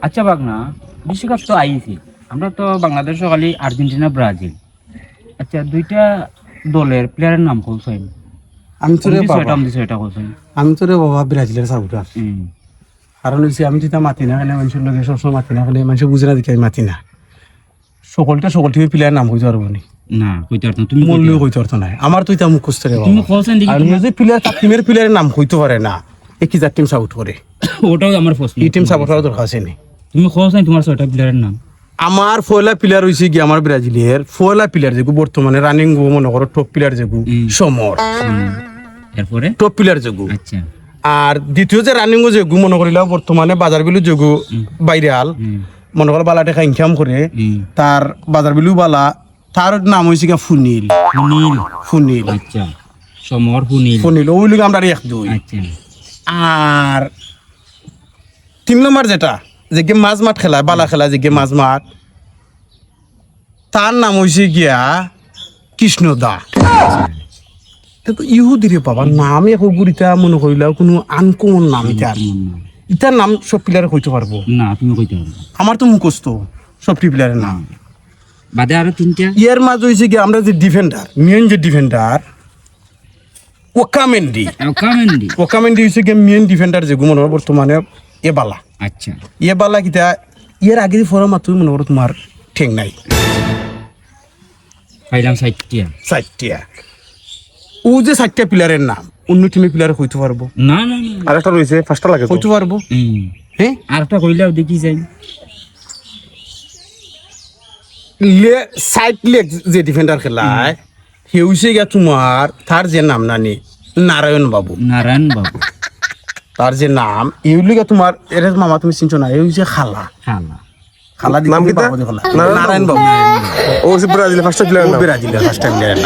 আচ্ছা বাগনা, বিশ্বকাপ তো আইছি, আমরা তো বাংলাদেশ খালি আর্জেন্টিনা ব্রাজিল। আচ্ছা, দুইটা দলের প্লেয়ারের নাম বলছেন। আমি তোরে বাবা এটা বলছেন। আমি তোরে বাবা ব্রাজিলের সাপোর্টার। কারণ হচ্ছে আমি যেটা মাতি না কেন মানুষের লোকে সবসময় মাতি না কেন মানুষ বুঝে না দেখে আমি মাতি না। সকল টিভি প্লেয়ার নাম কইতে পারবো নি না, কইতে পারতো তুমি মূল্য কইতে পারতো না। আমার তো এটা মুখস্থ রে তুমি বাবা। বলছেন দেখি আর যে প্লেয়ার তার টিমের প্লেয়ারের নাম কইতে পারে না, একই জাত টিম সাপোর্ট করে। ওটাও আমার প্রশ্ন। এই টিম সাপোর্ট করার দরকার আছে নি। তুমি বলছেন তোমার ছয়টা প্লেয়ারের নাম। আমার পয়লা প্লেয়ার হইছে কি আমার ব্রাজিলের পয়লা প্লেয়ার যেগু বর্তমানে রানিং মনে করো টপ প্লেয়ার যেগু সমর, এরপরে টপ প্লেয়ার যেগু। আচ্ছা, আর দ্বিতীয় যে রানিং যেগু মনে করিলা বর্তমানে বাজার বিলু যেগু বাইরাল মনে করো বালাটে ইনকাম করে, তার বাজার বিলু বালা, তার নাম হইছে কি ফুনিল। ফুনিল আচ্ছা, সমর ফুনিল। ফুনিল ওই লোক আমরা এক দুই। আচ্ছা, আর 3 নম্বর যেটা যে গে মাঝ মাঠ খেলায় বালা খেলা যে গে মাঝ মাঠ, তার নাম হইছে গিয়া কৃষ্ণ দা। তো ইহুদি রে বাবা, নাম এখন গুড়িটা মনে করিলা কোনো আনকমন নাম ইটার নাম সব প্লেয়ারে কইতে পারবো না তুমি কইতে পারবে। আমার তো মুখস্থ সব প্লেয়ারের নাম। বাদে আরো তিনটা। ইয়ার মাঝ হইছে কি আমরা যে ডিফেন্ডার, মেন যে ডিফেন্ডার ওকামেন্ডি হইছে কি মেন ডিফেন্ডার যে মনে হয় বর্তমানে এ বালা। আচ্ছা, এ বালা কিটা এর আগে যে ফরা মাত্র মনে করো তোমার ঠেং নাই পাইলাম সাইটটিয়া। 4টা। ও যে 4টা প্লেয়ারের নাম অন্য টিমের প্লেয়ার কইতে পারবো না না না, আরেকটা রইছে 5টা লাগে কইতে পারবো। হ্যাঁ, আরেকটা কইলাও দেখি যাই। সাইড লেগ যে ডিফেন্ডার খেলায় সে হইছে গিয়া তোমার তার যে নাম নানি নারায়ণ বাবু। নারায়ণ বাবু তার যে নাম এইগুলি তোমার এর মামা তুমি চিনছো না, এই হইছে খালা। খালা খালা নাম কি নারায়ণ বাবু। ও ব্রাজিলের ফার্স্ট প্লেয়ার, ব্রাজিলের ফার্স্ট প্লেয়ার।